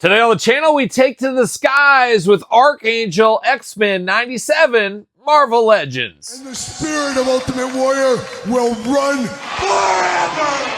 Today on the channel, we take to the skies with Archangel, X-Men 97, Marvel Legends. And the spirit of Ultimate Warrior will run forever!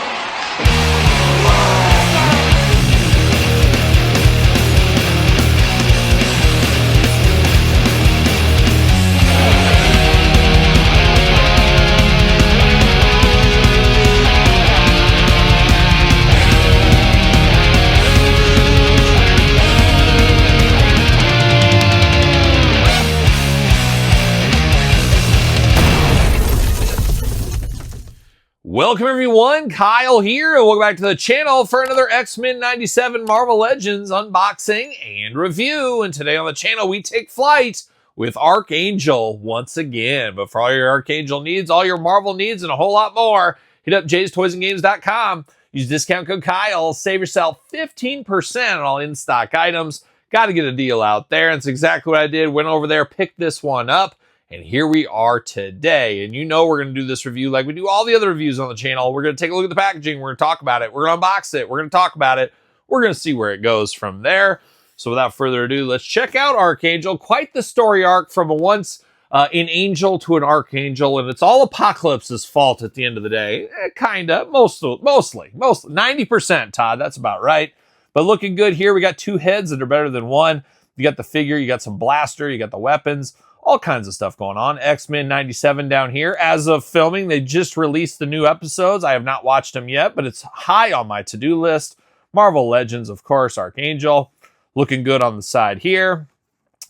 Welcome everyone, Kyle here, and welcome back to the channel for another X-Men 97 Marvel Legends unboxing and review. And today on the channel, we take flight with Archangel once again. But for all your Archangel needs, all your Marvel needs, and a whole lot more, hit up jaystoysandgames.com. Use discount code Kyle, save yourself 15% on all in-stock items. Got to get a deal out there, and it's exactly what I did. Went over there, picked this one up. And here we are today. And you know we're going to do this review like we do all the other reviews on the channel. We're going to take a look at the packaging. We're going to talk about it. We're going to unbox it. We're going to talk about it. We're going to see where it goes from there. So without further ado, let's check out Archangel. Quite the story arc from a once an angel to an archangel. And it's all Apocalypse's fault at the end of the day. Kind of. Mostly. 90%, Todd. That's about right. But looking good here. We got two heads that are better than one. You got the figure. You got some blaster. You got the weapons. All kinds of stuff going on. X-Men 97 down here. As of filming, they just released the new episodes. I have not watched them yet, but it's high on my to-do list. Marvel Legends, of course, Archangel. Looking good on the side here.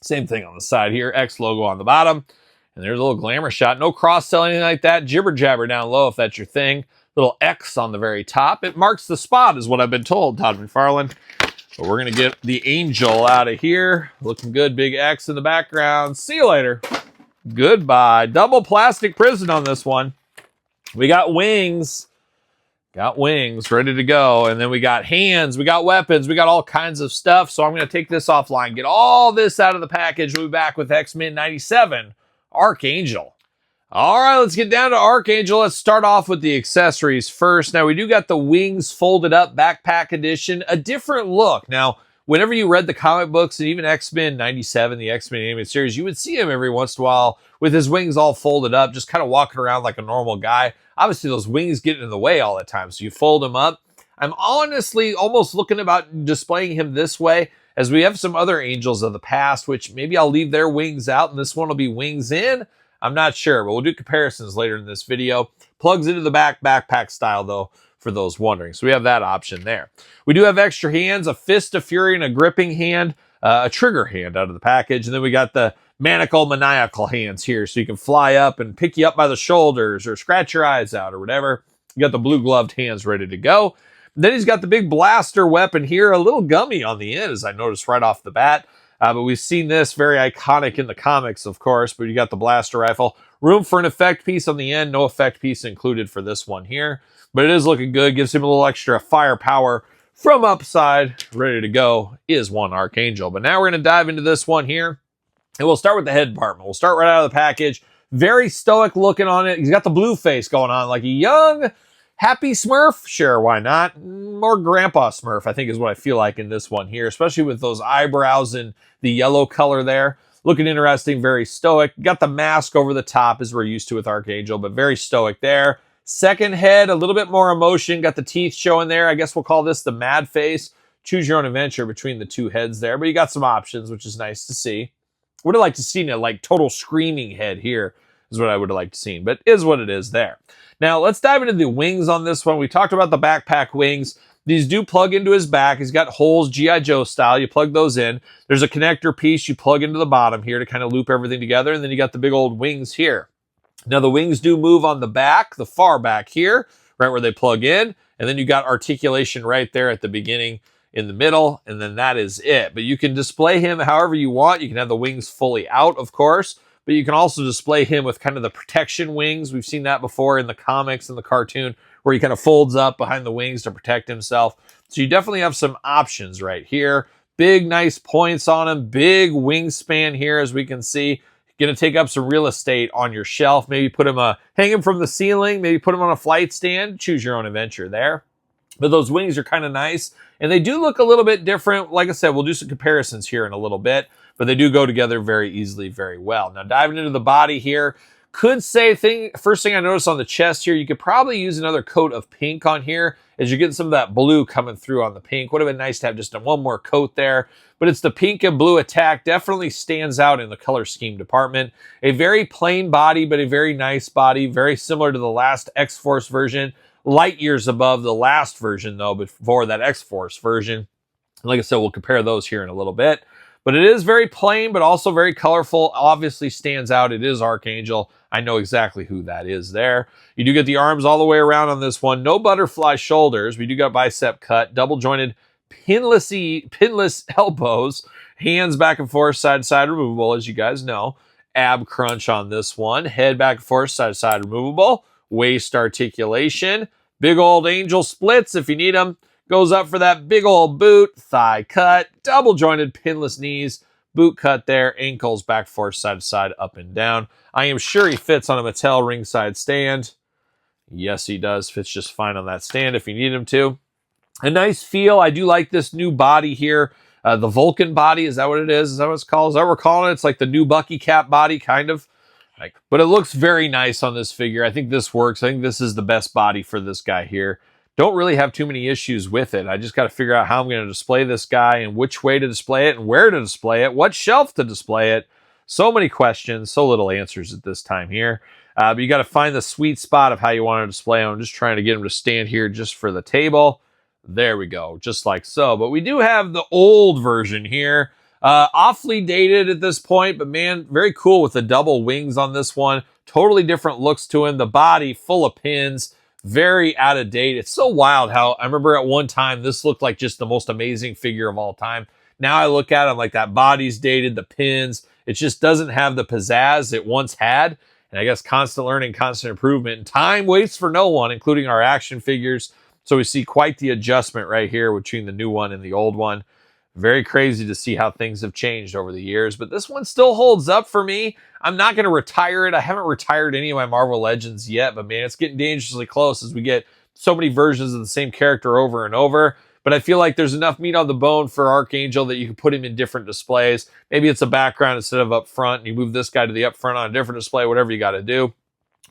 Same thing on the side here. X logo on the bottom. And there's a little glamour shot. No cross-sell, anything like that. Jibber jabber down low if that's your thing. Little X on the very top. It marks the spot is what I've been told, Todd McFarlane. But we're going to get the angel out of here. Looking good. Big X in the background. See you later. Goodbye. Double plastic prison on this one. We got wings. Got wings ready to go. And then we got hands. We got weapons. We got all kinds of stuff. So I'm going to take this offline. Get all this out of the package. We'll be back with X-Men 97 Archangel. All right, let's get down to Archangel. Let's start off with the accessories first. Now, we do got the wings folded up backpack edition, a different look. Now, whenever you read the comic books and even X-Men 97, the X-Men animated series, you would see him every once in a while with his wings all folded up, just kind of walking around like a normal guy. Obviously, those wings get in the way all the time, so you fold them up. I'm honestly almost looking about displaying him this way, as we have some other angels of the past, which maybe I'll leave their wings out, and this one will be wings in. I'm not sure, but we'll do comparisons later in this video. Plugs into the backpack style, though, for those wondering. So we have that option there. We do have extra hands, a fist of fury and a gripping hand, a trigger hand out of the package. And then we got the maniacal hands here, so you can fly up and pick you up by the shoulders or scratch your eyes out or whatever. You got the blue gloved hands ready to go. And then he's got the big blaster weapon here, a little gummy on the end, as I noticed right off the bat. But we've seen this very iconic in the comics, of course, but you got the blaster rifle. Room for an effect piece on the end. No effect piece included for this one here. But it is looking good. Gives him a little extra firepower from upside. Ready to go is one Archangel. But now we're going to dive into this one here. And we'll start with the head department. We'll start right out of the package. Very stoic looking on it. He's got the blue face going on like a young... Happy Smurf? Sure, why not? More Grandpa Smurf, I think is what I feel like in this one here, especially with those eyebrows and the yellow color there. Looking interesting, very stoic. Got the mask over the top as we're used to with Archangel, but very stoic there. Second head, a little bit more emotion. Got the teeth showing there. I guess we'll call this the mad face. Choose your own adventure between the two heads there, but you got some options, which is nice to see. Would have liked to see a like total screaming head here is what I would have liked to see, but is what it is there. Now, let's dive into the wings on this one. We talked about the backpack wings. These do plug into his back. He's got holes, G.I. Joe style. You plug those in. There's a connector piece you plug into the bottom here to kind of loop everything together, and then you got the big old wings here. Now, the wings do move on the back, the far back here, right where they plug in, and then you got articulation right there at the beginning in the middle, and then that is it. But you can display him however you want. You can have the wings fully out, of course, but you can also display him with kind of the protection wings. We've seen that before in the comics and the cartoon where he kind of folds up behind the wings to protect himself. So you definitely have some options right here. Big, nice points on him. Big wingspan here, as we can see. Going to take up some real estate on your shelf. Maybe put him hang him from the ceiling. Maybe put him on a flight stand. Choose your own adventure there. But those wings are kind of nice, and they do look a little bit different. Like I said, we'll do some comparisons here in a little bit, but they do go together very easily, very well. Now, diving into the body here, could say first thing I noticed on the chest here, you could probably use another coat of pink on here as you're getting some of that blue coming through on the pink. Would have been nice to have just one more coat there, but it's the pink and blue attack. Definitely stands out in the color scheme department. A very plain body, but a very nice body, very similar to the last X-Force version. Light years above the last version, though, before that X-Force version. Like I said, we'll compare those here in a little bit. But it is very plain, but also very colorful. Obviously stands out. It is Archangel. I know exactly who that is there. You do get the arms all the way around on this one. No butterfly shoulders. We do got bicep cut. Double jointed pinless elbows. Hands back and forth, side to side removable, as you guys know. Ab crunch on this one. Head back and forth, side to side removable. Waist articulation. Big old angel splits if you need them. Goes up for that big old boot. Thigh cut. Double jointed pinless knees. Boot cut there. Ankles back, forth, side to side, up and down. I am sure he fits on a Mattel ringside stand. Yes, he does. Fits just fine on that stand if you need him to. A nice feel. I do like this new body here. The Vulcan body, is that what it is? Is that what it's called? Is that what we're calling it? It's like the new Bucky Cap body, kind of. But it looks very nice on this figure. I think this works. I think this is the best body for this guy here. Don't really have too many issues with it. I just got to figure out how I'm going to display this guy and which way to display it and where to display it, what shelf to display it. So many questions, so little answers at this time here. But you got to find the sweet spot of how you want to display him. I'm just trying to get him to stand here just for the table. There we go, just like so. But we do have the old version here. Awfully dated at this point, but man, very cool with the double wings on this one. Totally different looks to him. The body full of pins, very out of date. It's so wild how I remember at one time this looked like just the most amazing figure of all time. Now I look at it, I'm like, that body's dated, the pins. It just doesn't have the pizzazz it once had. And I guess constant learning, constant improvement. And time waits for no one, including our action figures. So we see quite the adjustment right here between the new one and the old one. Very crazy to see how things have changed over the years, but this one still holds up for me. I'm not going to retire it. I haven't retired any of my Marvel Legends yet, but man, it's getting dangerously close as we get so many versions of the same character over and over. But I feel like there's enough meat on the bone for Archangel that you can put him in different displays. Maybe it's a background instead of up front, and you move this guy to the up front on a different display, whatever you got to do.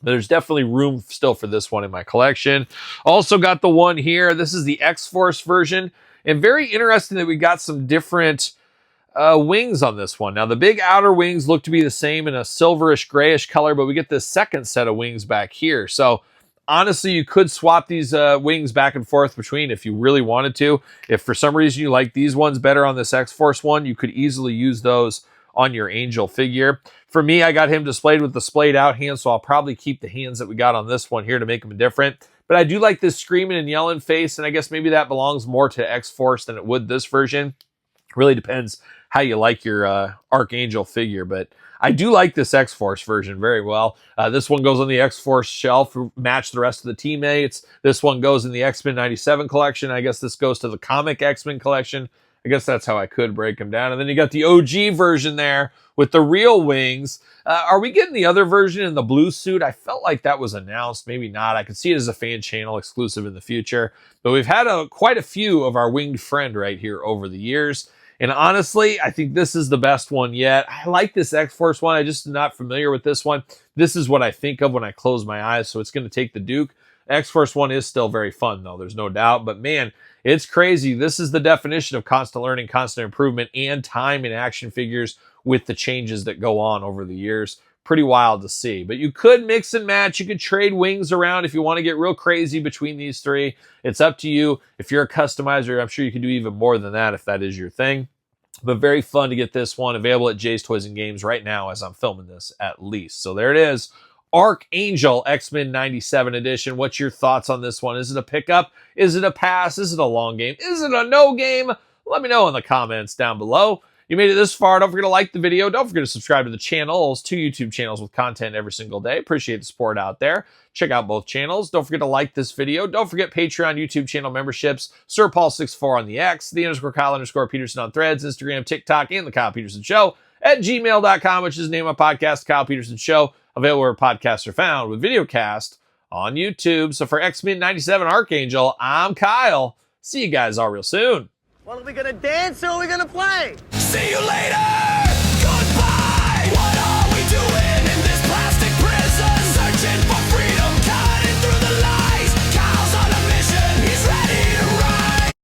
But there's definitely room still for this one in my collection. Also got the one here. This is the X-Force version. And very interesting that we got some different wings on this one. Now, the big outer wings look to be the same in a silverish grayish color, but we get this second set of wings back here. So, honestly, you could swap these wings back and forth between if you really wanted to. If for some reason you like these ones better on this X-Force one, you could easily use those on your Angel figure. For me, I got him displayed with the splayed out hands, so I'll probably keep the hands that we got on this one here to make them different. But I do like this screaming and yelling face, and I guess maybe that belongs more to X-Force than it would this version. Really depends how you like your Archangel figure, but I do like this X-Force version very well. This one goes on the X-Force shelf, match the rest of the teammates. This one goes in the X-Men 97 collection. I guess this goes to the comic X-Men collection. I guess that's how I could break them down. And then you got the OG version there with the real wings. Are we getting the other version in the blue suit? I felt like that was announced. Maybe not. I could see it as a fan channel exclusive in the future. But we've had quite a few of our winged friend right here over the years. And honestly, I think this is the best one yet. I like this X-Force one. I just am not familiar with this one. This is what I think of when I close my eyes. So it's going to take the Duke. X-Force one is still very fun, though. There's no doubt. But man, it's crazy. This is the definition of constant learning, constant improvement, and time in action figures with the changes that go on over the years. Pretty wild to see. But you could mix and match. You could trade wings around if you want to get real crazy between these three. It's up to you. If you're a customizer, I'm sure you can do even more than that if that is your thing. But very fun to get this one available at Jay's Toys and Games right now as I'm filming this, at least. So there it is. Archangel X-Men 97 edition. What's your thoughts on this one? Is it a pickup? Is it a pass? Is it a long game? Is it a no game? Let me know in the comments down below. You made it this far. Don't forget to like the video. Don't forget to subscribe to the channel. There's 2 YouTube channels with content every single day. Appreciate the support out there. Check out both channels. Don't forget to like this video. Don't forget Patreon, YouTube channel memberships. SirPaul64 on the X, _Kyle_Peterson on Threads, Instagram, TikTok, and The Kyle Peterson Show at gmail.com, which is the name of my podcast, The Kyle Peterson Show. Available where podcasts are found, with videocast on YouTube. So for X-Men 97 Archangel, I'm Kyle. See you guys all real soon. Well, are we gonna dance or are we gonna play? See you later!